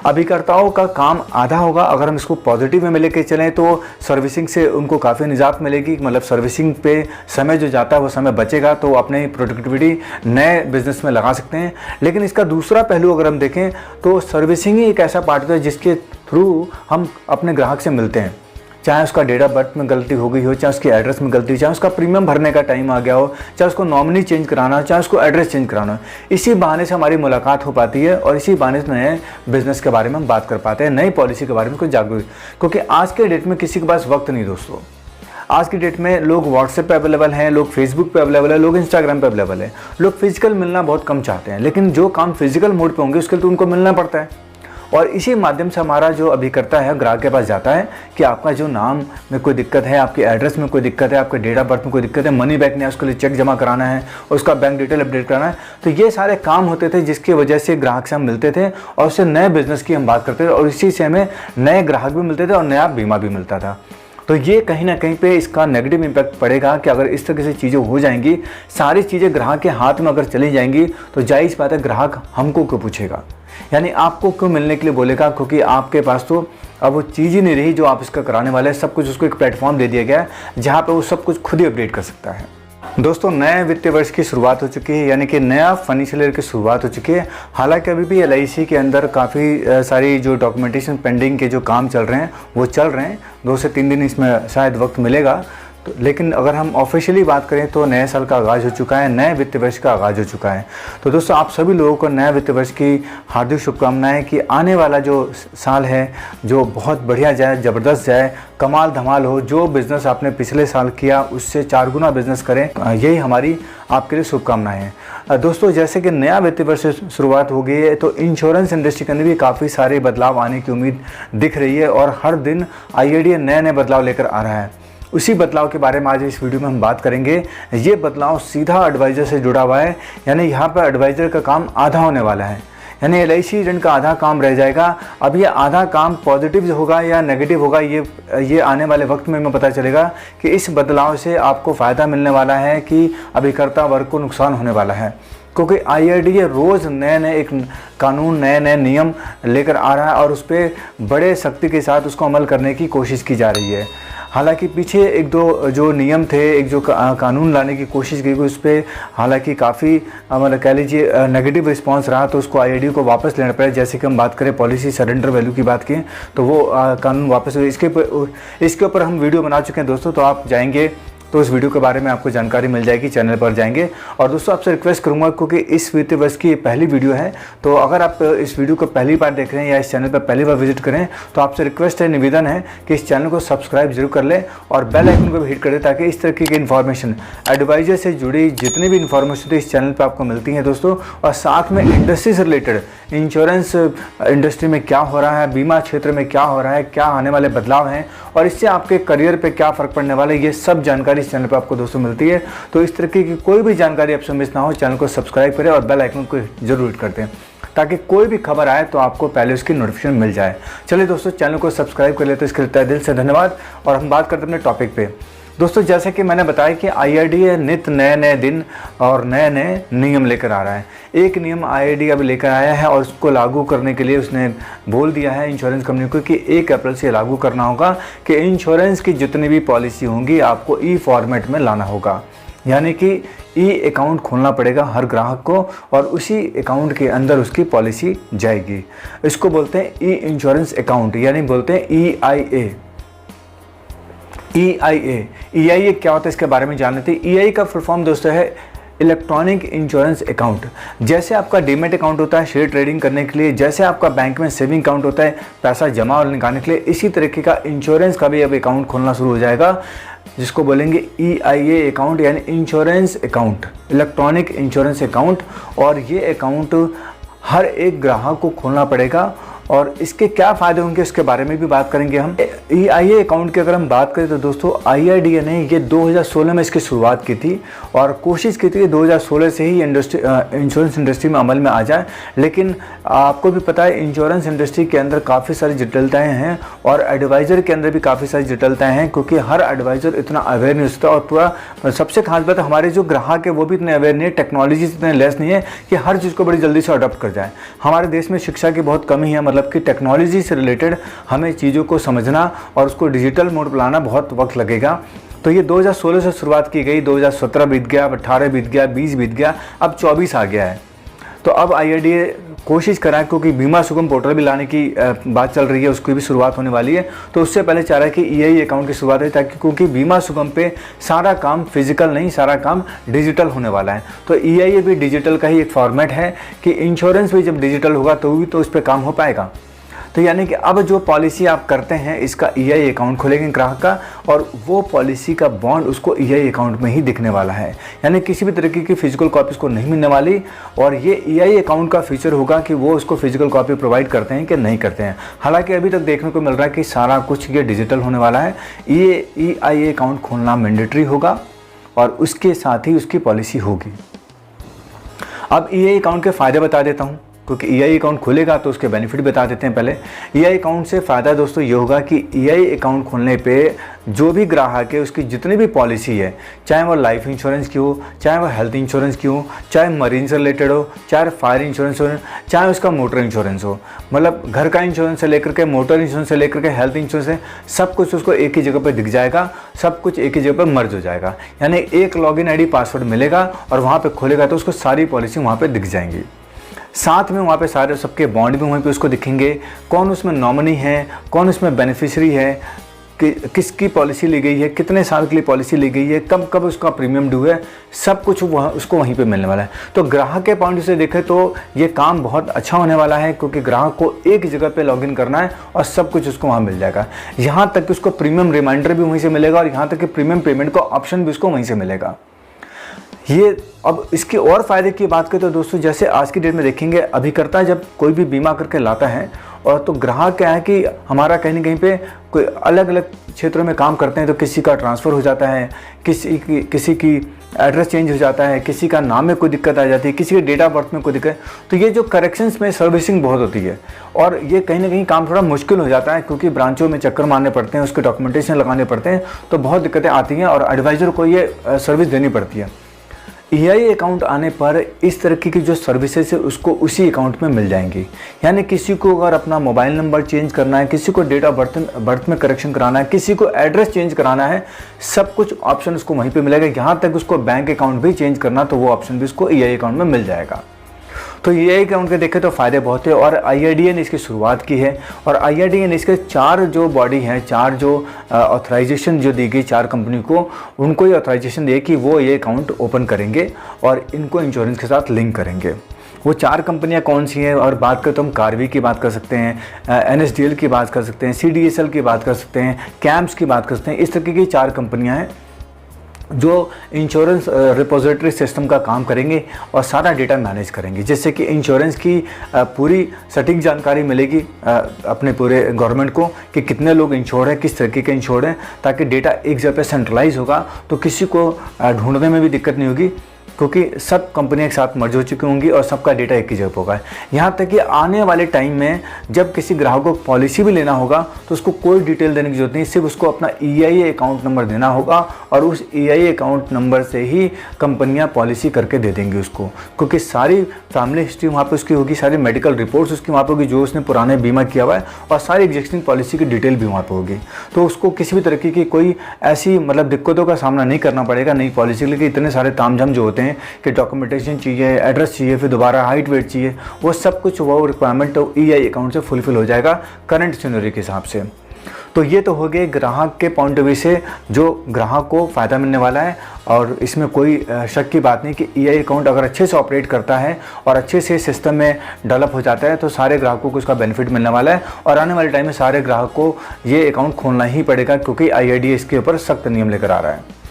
अभिकर्ताओं का काम आधा होगा। अगर हम इसको पॉजिटिव में लेके चलें तो सर्विसिंग से उनको काफ़ी निजात मिलेगी, मतलब सर्विसिंग पे समय जो जाता है वो समय बचेगा, तो अपनी प्रोडक्टिविटी नए बिजनेस में लगा सकते हैं। लेकिन इसका दूसरा पहलू अगर हम देखें तो सर्विसिंग ही एक ऐसा पार्ट है जिसके थ्रू हम अपने ग्राहक से मिलते हैं। चाहे उसका डेट ऑफ बर्थ में गलती हो गई हो, चाहे उसकी एड्रेस में गलती हो, चाहे उसका प्रीमियम भरने का टाइम आ गया हो, चाहे उसको नॉमिनी चेंज कराना हो, चाहे उसको एड्रेस चेंज कराना हो, इसी बहाने से हमारी मुलाकात हो पाती है और इसी बहाने से नए बिजनेस के बारे में हम बात कर पाते हैं, नई पॉलिसी के बारे में कुछ जागरूक। क्योंकि आज के डेट में किसी के पास वक्त नहीं दोस्तों। आज की डेट में लोग व्हाट्सएप पे अवेलेबल हैं, लोग फेसबुक पे अवेलेबल है, लोग इंस्टाग्राम पे अवेलेबल है। लोग फिजिकल मिलना बहुत कम चाहते हैं, लेकिन जो काम फिजिकल मोड पे होंगे उसके लिए तो उनको मिलना पड़ता है। और इसी माध्यम से हमारा जो अभिकर्ता है ग्राहक के पास जाता है कि आपका जो नाम में कोई दिक्कत है, आपकी एड्रेस में कोई दिक्कत है, आपके डेट ऑफ बर्थ में कोई दिक्कत है, मनी बैक नहीं है, उसके लिए चेक जमा कराना है, उसका बैंक डिटेल अपडेट कराना है। तो ये सारे काम होते थे जिसकी वजह से ग्राहक से हम मिलते थे और उससे नए बिजनेस की हम बात करते थे और इसी से हमें नए ग्राहक भी मिलते थे और नया बीमा भी मिलता था। तो ये कहीं ना कहीं पे इसका नेगेटिव इम्पैक्ट पड़ेगा कि अगर इस तरह से चीज़ें हो जाएंगी, सारी चीज़ें ग्राहक के हाथ में अगर चली जाएंगी, तो जायज़ बात है ग्राहक हमको क्यों पूछेगा, यानी आपको क्यों मिलने के लिए बोलेगा, क्योंकि आपके पास तो अब वो चीज़ ही नहीं रही जो आप इसका कराने वाले हैं। सब कुछ उसको एक प्लेटफॉर्म दे दिया गया है जहाँ पे वो सब कुछ खुद ही अपडेट कर सकता है। दोस्तों, नए वित्तीय वर्ष की शुरुआत हो चुकी है, यानी कि नया फाइनेंशियल ईयर की शुरुआत हो चुकी है। हालांकि अभी भी LIC के अंदर काफ़ी सारी जो डॉक्यूमेंटेशन पेंडिंग के जो काम चल रहे हैं वो चल रहे हैं। 2 से 3 दिन इसमें शायद वक्त मिलेगा, तो लेकिन अगर हम ऑफिशियली बात करें तो नए साल का आगाज़ हो चुका है, नए वित्तीय वर्ष का आगाज़ हो चुका है। तो दोस्तों, आप सभी लोगों को नए वित्तीय वर्ष की हार्दिक शुभकामनाएं कि आने वाला जो साल है जो बहुत बढ़िया जाए, ज़बरदस्त जाए, कमाल धमाल हो। जो बिज़नेस आपने पिछले साल किया उससे 4 गुना बिज़नेस करें, यही हमारी आपके लिए शुभकामनाएं हैं। दोस्तों, जैसे कि नया वित्तीय वर्ष से शुरुआत हो गई है तो इंश्योरेंस इंडस्ट्री के अंदर भी काफ़ी सारे बदलाव आने की उम्मीद दिख रही है और हर दिन IRDAI नए बदलाव लेकर आ रहा है। उसी बदलाव के बारे में आज इस वीडियो में हम बात करेंगे। ये बदलाव सीधा एडवाइज़र से जुड़ा हुआ है, यानी यहाँ पर एडवाइज़र का काम आधा होने वाला है, यानी LIC एजेंट का आधा काम रह जाएगा। अब ये आधा काम पॉजिटिव होगा या नेगेटिव होगा, ये आने वाले वक्त में हमें पता चलेगा कि इस बदलाव से आपको फ़ायदा मिलने वाला है कि अभिकर्ता वर्ग को नुकसान होने वाला है। क्योंकि IRDAI रोज़ नए एक कानून, नए नियम लेकर आ रहा है और उस पर बड़े सख्ती के साथ उसको अमल करने की कोशिश की जा रही है। हालांकि पीछे 1-2 जो नियम थे, एक जो कानून लाने की कोशिश की गई, उस पर हालांकि काफ़ी मतलब कह लीजिए नेगेटिव रिस्पांस रहा, तो उसको IRDAI को वापस लेना पड़ा। जैसे कि हम बात करें पॉलिसी सरेंडर वैल्यू की बात की तो वो कानून वापस हुए। इसके ऊपर हम वीडियो बना चुके हैं दोस्तों, तो आप जाएंगे तो उस वीडियो के बारे में आपको जानकारी मिल जाएगी, चैनल पर जाएंगे। और दोस्तों, आपसे रिक्वेस्ट करूंगा क्योंकि इस वित्तीय वर्ष की पहली वीडियो है, तो अगर आप इस वीडियो को पहली बार देख रहे हैं या इस चैनल पर पहली बार विजिट करें तो आपसे रिक्वेस्ट है, निवेदन है कि इस चैनल को सब्सक्राइब जरूर कर लें और बेल आइकन को भी हिट कर दें ताकि इस तरीके की इन्फॉर्मेशन, एडवाइजर से जुड़ी जितनी भी इन्फॉर्मेशन तो इस चैनल पर आपको मिलती है दोस्तों। और साथ में इंडस्ट्री से रिलेटेड, इंश्योरेंस इंडस्ट्री में क्या हो रहा है, बीमा क्षेत्र में क्या हो रहा है, क्या आने वाले बदलाव हैं और इससे आपके करियर पर क्या फ़र्क पड़ने वाला है, ये सब जानकारी इस चैनल पर आपको दोस्तों मिलती है। तो इस तरीके की कोई भी जानकारी आपसे मिस ना हो, चैनल को सब्सक्राइब करें और बेल आइकन को जरूर हिट कर दें ताकि कोई भी खबर आए तो आपको पहले उसकी नोटिफिकेशन मिल जाए। चलिए दोस्तों, चैनल को सब्सक्राइब कर लेते तो इसके लिए तहे दिल से धन्यवाद। और हम बात करते हैं अपने टॉपिक पे। दोस्तों, जैसे कि मैंने बताया कि IRDAI नित्य नए दिन और नए नियम लेकर आ रहा है। एक नियम IRDAI अभी लेकर आया है और उसको लागू करने के लिए उसने बोल दिया है इंश्योरेंस कंपनी को कि 1 अप्रैल से लागू करना होगा कि इंश्योरेंस की जितनी भी पॉलिसी होंगी आपको E-फॉर्मेट में लाना होगा, यानी कि अकाउंट खोलना पड़ेगा हर ग्राहक को और उसी अकाउंट के अंदर उसकी पॉलिसी जाएगी। इसको बोलते हैं इंश्योरेंस अकाउंट, यानी बोलते हैं EIA। EIA क्या होता है इसके बारे में जान लेते हैं। EIA का फुल फॉर्म दोस्तों है इलेक्ट्रॉनिक इंश्योरेंस अकाउंट। जैसे आपका डीमेट अकाउंट होता है शेयर ट्रेडिंग करने के लिए, जैसे आपका बैंक में सेविंग अकाउंट होता है पैसा जमा और निकालने के लिए, इसी तरीके का इंश्योरेंस का भी अब अकाउंट खोलना शुरू हो जाएगा जिसको बोलेंगे EIA अकाउंट, यानी insurance account, electronic insurance account. और ये अकाउंट हर एक ग्राहक को खोलना पड़ेगा और इसके क्या फ़ायदे होंगे उसके बारे में भी बात करेंगे हम। EIA अकाउंट की अगर हम बात करें तो दोस्तों IRDAI ने ये 2016 में इसकी शुरुआत की थी और कोशिश की थी कि 2016 से ही इंश्योरेंस इंडस्ट्री में अमल में आ जाए। लेकिन आपको भी पता है इंश्योरेंस इंडस्ट्री के अंदर काफ़ी सारी जटिलताएँ हैं और एडवाइज़र के अंदर भी काफ़ी सारी जटिलताएँ हैं, क्योंकि हर एडवाइज़र इतना अवेयर नहीं होता। और पूरा सबसे खास बात हमारे जो ग्राहक है वो भी इतने अवेयर नहीं है, टेक्नोलॉजी से इतने लेस नहीं है कि हर चीज़ को बड़ी जल्दी से अडॉप्ट कर जाए। हमारे देश में शिक्षा की बहुत कमी है, मतलब कि टेक्नोलॉजी से रिलेटेड हमें चीज़ों को समझना और उसको डिजिटल मोड पर लाना बहुत वक्त लगेगा। तो ये 2016 से शुरुआत की गई, 2017 बीत गया, अब 18 बीत गया, 20 बीत गया, अब 24 आ गया है। तो अब IRDA कोशिश करा है, क्योंकि बीमा सुगम पोर्टल भी लाने की बात चल रही है, उसकी भी शुरुआत होने वाली है। तो उससे पहले चाह रहा है कि EI अकाउंट की शुरुआत है, ताकि क्योंकि बीमा सुगम पे सारा काम फिजिकल नहीं, सारा काम डिजिटल होने वाला है। तो EI भी डिजिटल का ही एक फॉर्मेट है कि इंश्योरेंस भी जब डिजिटल होगा तो भी तो उस पर काम हो पाएगा। तो यानी कि अब जो पॉलिसी आप करते हैं इसका EI अकाउंट खोलेंगे ग्राहक का, और वो पॉलिसी का बॉन्ड उसको EI अकाउंट में ही दिखने वाला है, यानी किसी भी तरीके की फिजिकल कॉपी उसको नहीं मिलने वाली। और ये EI अकाउंट का फीचर होगा कि वो उसको फिजिकल कॉपी प्रोवाइड करते हैं कि नहीं करते हैं। हालांकि अभी तक देखने को मिल रहा है कि सारा कुछ ये डिजिटल होने वाला है। ये EI अकाउंट खोलना मैंडेटरी होगा और उसके साथ ही उसकी पॉलिसी होगी। अब EI अकाउंट के फ़ायदे बता देता हूँ, क्योंकि EI अकाउंट खुलेगा तो उसके बेनिफिट बता देते हैं। पहले EI अकाउंट से फ़ायदा दोस्तों ये होगा कि EI अकाउंट खोलने पे जो भी ग्राहक है उसकी जितनी भी पॉलिसी है, चाहे वो लाइफ इंश्योरेंस की हो, चाहे वो हेल्थ इंश्योरेंस की हो, चाहे मरीन से रिलेटेड हो, चाहे फायर इंश्योरेंस हो, चाहे उसका मोटर इंश्योरेंस हो, मतलब घर का इंश्योरेंस से लेकर के मोटर इंश्योरेंस से लेकर के हेल्थ इंश्योरेंस है, सब कुछ उसको एक ही जगह पर दिख जाएगा, सब कुछ एक ही जगह पर मर्ज हो जाएगा। यानी एक लॉगिन ID पासवर्ड मिलेगा और वहाँ पर खोलेगा तो उसको सारी पॉलिसी वहाँ पर दिख जाएंगी। साथ में वहाँ पे सारे सबके बॉन्ड भी वहीं पे उसको दिखेंगे, कौन उसमें नॉमिनी है, कौन उसमें बेनिफिशियरी है, कि किसकी पॉलिसी ली गई है, कितने साल के लिए पॉलिसी ली गई है, कब कब उसका प्रीमियम ड्यू है, सब कुछ उसको वहीं पे मिलने वाला है। तो ग्राहक के पॉइंट से देखें तो ये काम बहुत अच्छा होने वाला है, क्योंकि ग्राहक को एक जगह पे लॉगिन करना है और सब कुछ उसको वहाँ मिल जाएगा। यहाँ तक कि उसको प्रीमियम रिमाइंडर भी वहीं से मिलेगा और यहाँ तक कि प्रीमियम पेमेंट का ऑप्शन भी उसको वहीं से मिलेगा। ये अब इसके और फ़ायदे की बात करें तो दोस्तों, जैसे आज की डेट में देखेंगे, अभिकर्ता जब कोई भी बीमा करके लाता है और तो ग्राहक क्या है कि हमारा कहीं ना कहीं पे कोई अलग अलग क्षेत्रों में काम करते हैं, तो किसी का ट्रांसफ़र हो जाता है, किसी की एड्रेस चेंज हो जाता है, किसी का नाम में कोई दिक्कत आ जाती है, किसी के डेट ऑफ बर्थ में कोई दिक्कत। तो ये जो करेक्शंस में सर्विसिंग बहुत होती है और ये कहीं ना कहीं काम थोड़ा मुश्किल हो जाता है, क्योंकि ब्रांचों में चक्कर मारने पड़ते हैं, उसके डॉक्यूमेंटेशन लगाने पड़ते हैं, तो बहुत दिक्कतें आती हैं और एडवाइज़र को ये सर्विस देनी पड़ती है। EI अकाउंट आने पर इस तरीके की जो सर्विसेज है उसको उसी अकाउंट में मिल जाएंगी। यानी किसी को अगर अपना मोबाइल नंबर चेंज करना है, किसी को डेट ऑफ बर्थ में करेक्शन कराना है, किसी को एड्रेस चेंज कराना है, सब कुछ ऑप्शन उसको वहीं पे मिलेगा। यहाँ तक उसको बैंक अकाउंट भी चेंज करना तो वो ऑप्शन भी उसको EI अकाउंट में मिल जाएगा। तो EI अकाउंट के देखें तो फ़ायदे बहुत है और IRDA ने इसकी शुरुआत की है और IRDA ने इसके 4 जो बॉडी हैं, 4 जो ऑथराइजेशन जो दी गई 4 कंपनी को, उनको ये ऑथराइजेशन दिए कि वो ये अकाउंट ओपन करेंगे और इनको इंश्योरेंस के साथ लिंक करेंगे। वो 4 कंपनियां कौन सी हैं? और बात करें तो हम कार्वी की बात कर सकते हैं, NSDL की बात कर सकते हैं, CDSL की बात कर सकते हैं, कैम्प्स की बात कर सकते हैं। इस तरीके की 4 कंपनियां हैं जो इंश्योरेंस रिपोजिटरी सिस्टम का काम करेंगे और सारा डेटा मैनेज करेंगे, जिससे कि इंश्योरेंस की पूरी सटीक जानकारी मिलेगी अपने पूरे गवर्नमेंट को कि कितने लोग इंश्योर्ड हैं, किस तरीके के इंश्योर्ड हैं, ताकि डेटा एक जगह पे सेंट्रलाइज होगा तो किसी को ढूंढने में भी दिक्कत नहीं होगी, क्योंकि सब कंपनियां एक साथ मर्ज हो चुकी होंगी और सबका डेटा एक ही जगह होगा। यहाँ तक कि आने वाले टाइम में जब किसी ग्राहक को पॉलिसी भी लेना होगा तो उसको कोई डिटेल देने की जरूरत नहीं, सिर्फ उसको अपना EI अकाउंट नंबर देना होगा और उस EI अकाउंट नंबर से ही कंपनियां पॉलिसी करके दे देंगी उसको, क्योंकि सारी फैमिली हिस्ट्री वहाँ पर उसकी होगी, सारी मेडिकल रिपोर्ट्स उसकी वहाँ पर होगी जो उसने पुराने बीमा किया हुआ है, और सारी एग्जिस्टिंग पॉलिसी की डिटेल भी वहाँ पर होगी। तो उसको किसी भी तरीके की कोई ऐसी मतलब दिक्कतों का सामना नहीं करना पड़ेगा नई पॉलिसी के लिए। इतने सारे तामझाम जो होते हैं कि डॉक्यूमेंटेशन चाहिए, एड्रेस चाहिए, फिर दोबारा हाइट वेट चाहिए, वो सब कुछ वो रिक्वायरमेंट तो EI अकाउंट से फुलफिल हो जाएगा करंट सिनेरियो के हिसाब से। तो ये तो हो गए ग्राहक के पॉइंट ऑफ व्यू से जो ग्राहक को फ़ायदा मिलने वाला है, और इसमें कोई शक की बात नहीं कि EI अकाउंट अगर अच्छे से ऑपरेट करता है और अच्छे से सिस्टम में डेवलप हो जाता है तो सारे ग्राहकों को उसका बेनिफिट मिलने वाला है। और आने वाले टाइम में सारे ग्राहक को ये अकाउंट खोलना ही पड़ेगा, क्योंकि IRDA इसके ऊपर सख्त नियम लेकर आ रहा है।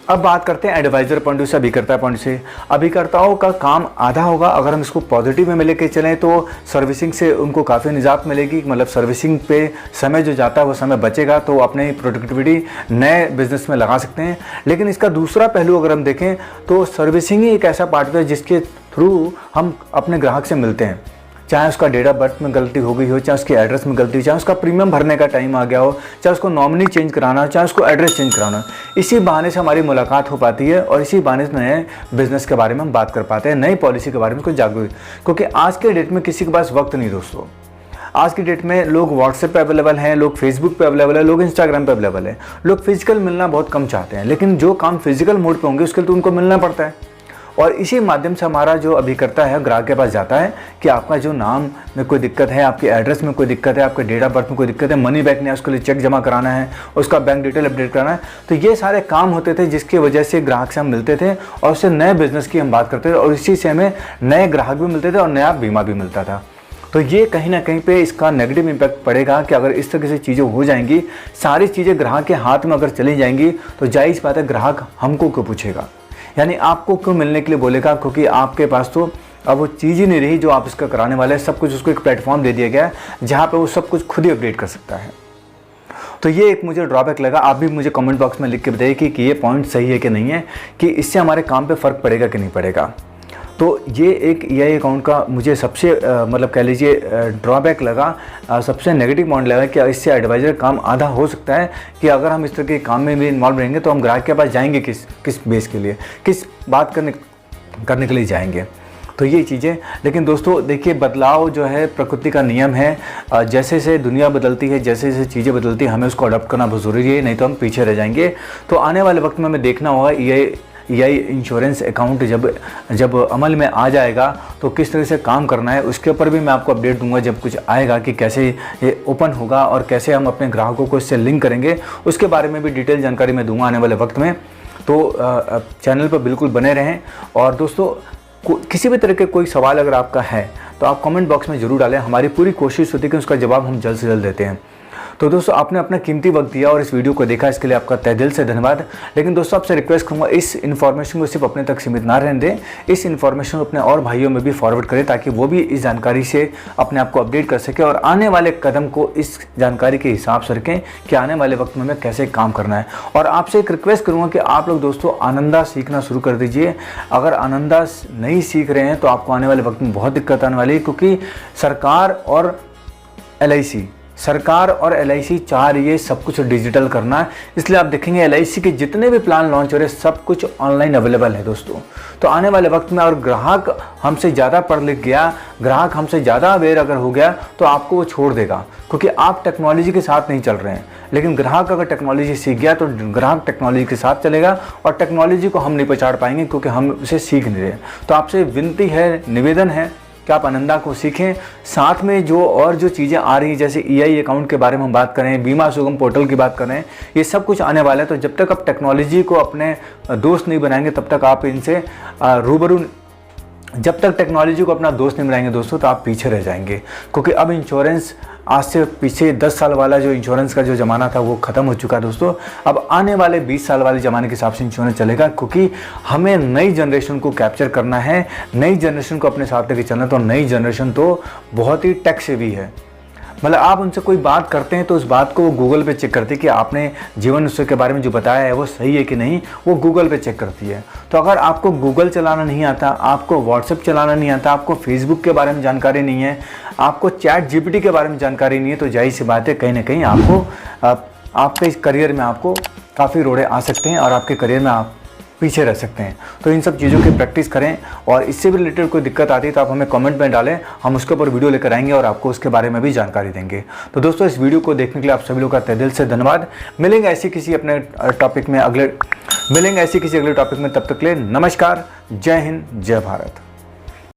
अब बात करते हैं एडवाइज़र पॉइंट से, अभिकर्ता पॉइंट से। अभिकर्ताओं का काम आधा होगा। अगर हम इसको पॉजिटिव में लेके चलें तो सर्विसिंग से उनको काफ़ी निजात मिलेगी, मतलब सर्विसिंग पे समय जो जाता है वो समय बचेगा, तो अपने प्रोडक्टिविटी नए बिजनेस में लगा सकते हैं। लेकिन इसका दूसरा पहलू अगर हम देखें तो सर्विसिंग ही एक ऐसा पार्ट है जिसके थ्रू हम अपने ग्राहक से मिलते हैं, चाहे उसका डेट ऑफ बर्थ में गलती हो गई हो, चाहे उसके एड्रेस में गलती हो, चाहे उसका प्रीमियम भरने का टाइम आ गया हो, चाहे उसको नॉमिनी चेंज कराना हो, चाहे उसको एड्रेस चेंज कराना हो। इसी बहाने से हमारी मुलाकात हो पाती है और इसी बहाने से नए बिजनेस के बारे में हम बात कर पाते हैं, नई पॉलिसी के बारे में कुछ जागरूक, क्योंकि आज के डेट में किसी के पास वक्त नहीं दोस्तों। आज की डेट में लोग व्हाट्सएप पे अवेलेबल हैं, लोग फेसबुक पे अवेलेबल है, लोग इंस्टाग्राम पे अवेलेबल है। लोग फिजिकल मिलना बहुत कम चाहते हैं, लेकिन जो काम फिजिकल मोड पे होंगे उसके लिए तो उनको मिलना पड़ता है। और इसी माध्यम से हमारा जो अभिकर्ता है ग्राहक के पास जाता है कि आपका जो नाम में कोई दिक्कत है, आपके एड्रेस में कोई दिक्कत है, आपके डेट ऑफ बर्थ में कोई दिक्कत है, मनी बैक नहीं है, उसके लिए चेक जमा कराना है, उसका बैंक डिटेल अपडेट कराना है। तो ये सारे काम होते थे जिसकी वजह से ग्राहक से हम मिलते थे और उससे नए बिजनेस की हम बात करते थे और इसी से हमें नए ग्राहक भी मिलते थे और नया बीमा भी मिलता था। तो ये कहीं ना कहीं पे इसका नेगेटिव इम्पैक्ट पड़ेगा कि अगर इस तरह से चीज़ें हो जाएंगी, सारी चीज़ें ग्राहक के हाथ में अगर चली जाएंगी तो जायज़ बात है ग्राहक हमको क्यों पूछेगा, यानी आपको क्यों मिलने के लिए बोलेगा, क्योंकि आपके पास तो अब वो चीज़ ही नहीं रही जो आप इसका कराने वाले हैं। सब कुछ उसको एक प्लेटफॉर्म दे दिया गया है जहाँ पे वो सब कुछ खुद ही अपडेट कर सकता है। तो ये एक मुझे ड्रॉबैक लगा। आप भी मुझे कमेंट बॉक्स में लिख के बताइए कि ये पॉइंट सही है कि नहीं है, कि इससे हमारे काम पे फ़र्क पड़ेगा कि नहीं पड़ेगा। तो ये एक EI अकाउंट का मुझे सबसे मतलब कह लीजिए ड्रॉबैक लगा, सबसे नेगेटिव पॉइंट लगा कि इससे एडवाइज़र काम आधा हो सकता है कि अगर हम इस तरह के काम में भी इन्वॉल्व रहेंगे तो हम ग्राहक के पास जाएंगे किस बेस के लिए, किस बात करने के लिए जाएंगे। तो ये चीज़ें, लेकिन दोस्तों देखिए बदलाव जो है प्रकृति का नियम है। जैसे जैसे दुनिया बदलती है, जैसे जैसे चीज़ें बदलती है, हमें उसको अडॉप्ट करना बहुत ज़रूरी है, नहीं तो हम पीछे रह जाएंगे। तो आने वाले वक्त में हमें देखना होगा EI इंश्योरेंस अकाउंट जब अमल में आ जाएगा तो किस तरह से काम करना है, उसके ऊपर भी मैं आपको अपडेट दूंगा जब कुछ आएगा कि कैसे ये ओपन होगा और कैसे हम अपने ग्राहकों को इससे लिंक करेंगे। उसके बारे में भी डिटेल जानकारी मैं दूंगा आने वाले वक्त में। तो चैनल पर बिल्कुल बने रहें। और दोस्तों किसी भी तरह के कोई सवाल अगर आपका है तो आप कमेंट बॉक्स में ज़रूर डालें, हमारी पूरी कोशिश होती है कि उसका जवाब हम जल्द से जल्द देते हैं। तो दोस्तों आपने अपना कीमती वक्त दिया और इस वीडियो को देखा, इसके लिए आपका तहे दिल से धन्यवाद। लेकिन दोस्तों आपसे रिक्वेस्ट करूंगा इस इन्फॉर्मेशन को सिर्फ अपने तक सीमित ना रहने दें, इस इन्फॉर्मेशन को अपने और भाइयों में भी फॉरवर्ड करें ताकि वो भी इस जानकारी से अपने आप को अपडेट कर सके और आने वाले कदम को इस जानकारी के हिसाब से रखें कि आने वाले वक्त में हमें कैसे काम करना है। और आपसे एक रिक्वेस्ट करूँगा कि आप लोग दोस्तों आनंदा सीखना शुरू कर दीजिए। अगर आनंदा नहीं सीख रहे हैं तो आपको आने वाले वक्त में बहुत दिक्कत आने वाली है, क्योंकि सरकार और LIC चाह रही है सब कुछ डिजिटल करना है। इसलिए आप देखेंगे LIC के जितने भी प्लान लॉन्च हो रहे हैं सब कुछ ऑनलाइन अवेलेबल है दोस्तों। तो आने वाले वक्त में और ग्राहक हमसे ज़्यादा पढ़ लिख गया, ग्राहक हमसे ज़्यादा अवेयर अगर हो गया तो आपको वो छोड़ देगा, क्योंकि आप टेक्नोलॉजी के साथ नहीं चल रहे हैं। लेकिन ग्राहक अगर टेक्नोलॉजी सीख गया तो ग्राहक टेक्नोलॉजी के साथ चलेगा और टेक्नोलॉजी को हम नहीं पछाड़ पाएंगे क्योंकि हम उसे सीख नहीं रहे। तो आपसे विनती है, निवेदन है कि आप आनंदा को सीखें। साथ में जो चीज़ें आ रही हैं जैसे EI अकाउंट के बारे में हम बात करें, बीमा सुगम पोर्टल की बात करें, ये सब कुछ आने वाला है। तो जब तक आप टेक्नोलॉजी को अपने दोस्त नहीं बनाएंगे तब तक आप इनसे जब तक टेक्नोलॉजी को अपना दोस्त नहीं बनाएंगे दोस्तों तो आप पीछे रह जाएंगे। क्योंकि अब इंश्योरेंस आज से पीछे 10 साल वाला जो इंश्योरेंस का जो ज़माना था वो ख़त्म हो चुका है दोस्तों। अब आने वाले 20 साल वाले ज़माने के हिसाब से इंश्योरेंस चलेगा, क्योंकि हमें नई जनरेशन को कैप्चर करना है, नई जनरेशन को अपने साथ लेके चलना। तो नई जनरेशन तो बहुत ही टेक सेवी है, मतलब आप उनसे कोई बात करते हैं तो उस बात को वो गूगल पे चेक करती है कि आपने जीवन उत्सव के बारे में जो बताया है वो सही है कि नहीं, वो गूगल पे चेक करती है। तो अगर आपको गूगल चलाना नहीं आता, आपको व्हाट्सएप चलाना नहीं आता, आपको फेसबुक के बारे में जानकारी नहीं है, आपको ChatGPT के बारे में जानकारी नहीं है, तो जाहिर सी बात है कहीं ना कहीं आपके इस करियर में आपको काफ़ी रोड़े आ सकते हैं और आपके करियर में आप पीछे रह सकते हैं। तो इन सब चीज़ों की प्रैक्टिस करें और इससे भी रिलेटेड कोई दिक्कत आती है तो आप हमें कमेंट में डालें, हम उसके ऊपर वीडियो लेकर आएंगे और आपको उसके बारे में भी जानकारी देंगे। तो दोस्तों इस वीडियो को देखने के लिए आप सभी लोग का तहे दिल से धन्यवाद। मिलेंगे ऐसी किसी अगले टॉपिक में, तब तक के लिए नमस्कार, जय हिंद, जय भारत।